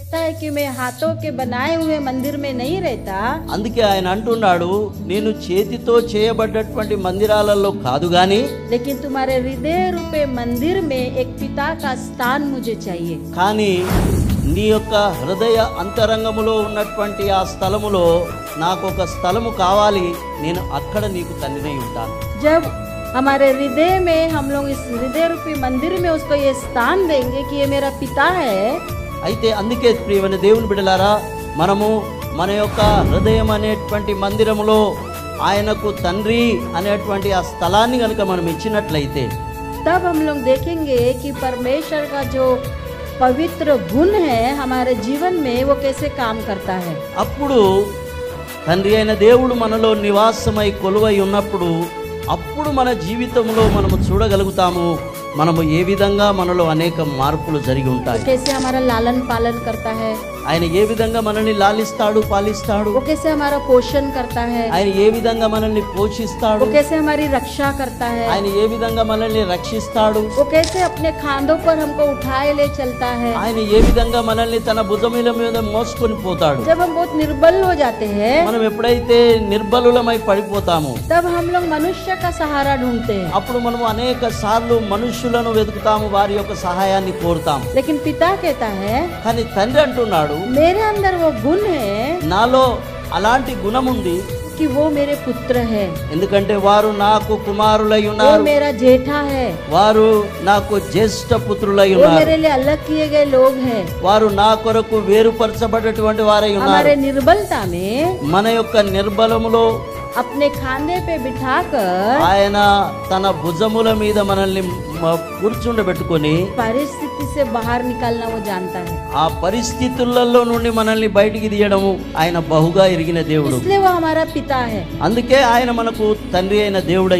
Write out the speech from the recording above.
सोचता है कि मैं हाथों के बनाए हुए मंदिर में नहीं रहता, అందుకే ఆయన అంటున్నాడు, నేను చేతితో చేయబడ్డటువంటి మందిరాలలో కాదు గాని, लेकिन तुम्हारे हृदय रूपे मंदिर में एक पिता का स्थान मुझे चाहिए। కానీ నీ యొక్క హృదయ అంతరంగములో ఉన్నటువంటి ఆ స్థలములో నాకు ఒక స్థలము కావాలి, నేను అక్కడ నీకు తండ్రినై ఉంటాను। जब हमारे हृदय में हम लोग इस हृदय रूपी मंदिर में उसको ये स्थान देंगे कि ये मेरा पिता है, అయితే అందుకే ప్రియమైన దేవుని బిడ్డలారా, మనము మన యొక్క హృదయం అనేటువంటి మందిరములో ఆయనకు తండ్రి అనేటువంటి ఆ స్థలాన్ని గనుక మనం ఇచ్చినట్లయితే, तब हम लोग देखेंगे कि परमेश्वर का जो पवित्र गुण है हमारे जीवन में वो कैसे काम करता है। అప్పుడు తండ్రి అయిన దేవుడు మనలో నివాసమై కొలువై ఉన్నప్పుడు, అప్పుడు మన జీవితంలో మనము చూడగలుగుతాము మనము ఏ విధంగా మనలో అనేక మార్పులు జరిగి ఉంటాయి। कैसे हमारा लालन पालन करता है, ఆయన ఏ విధంగా మనల్ని లాలిస్తాడు, పాలిస్తాడు, वो कैसे हमारा पोषण करता है, ఆయన ఏ విధంగా మనల్ని పోషిస్తాడు, वो कैसे हमारी रक्षा करता है, ఆయన ఏ విధంగా మనల్ని రక్షిస్తాడు, वो कैसे अपने खांधों पर हमको उठाए ले चलता है। ఆయన ఏ విధంగా మనల్ని తన భుజముల మీద మోసుకొని పోతాడు। जब हम बहुत निर्बल हो जाते हैं, మనం ఎప్పుడైతే నిర్బలులమై పడిపోతామో, तब हम लोग मनुष्य का सहारा ढूंढते हैं, అప్పుడు మనం అనేక సార్లు మనుషులను వెతుకుతాము, వారి యొక్క సహాయాన్ని కోరుతాము। लेकिन पिता कहता है కానీ తండ్రి అంటున్నాడు, मेरे अंदर वो गुण है నాలో అలాంటి గుణం ఉంది, कि वो मेरे पुत्र है, ఎందుకంటే వారు నాకు కుమారులై वो ఉన్నారు, मेरा जेठा है, వారు నాకు జ్యేష్ఠ పుత్రులై वो ఉన్నారు, मेरे लिए अलग किए गए लोग हैं। వారు నా కొరకు వేరుపరచబడినటువంటి వారై ఉన్నారు। हमारे निर्बलता में మన యొక్క నిర్బలములో अपने खांधे पे बिठाकर ఆయన తన భుజముల మీద మనల్ని కూర్చుండబెట్టుకొని परिस्थिति से बाहर निकालना वो जानता है, ఆ పరిస్థితులలో నుండి మనల్ని బయటికి తీయడము ఆయన బహుగా ఎరిగిన దేవుడు। इसलिए वो हमारा पिता है। అందుకే ఆయన మనకు తండ్రి అయిన దేవుడై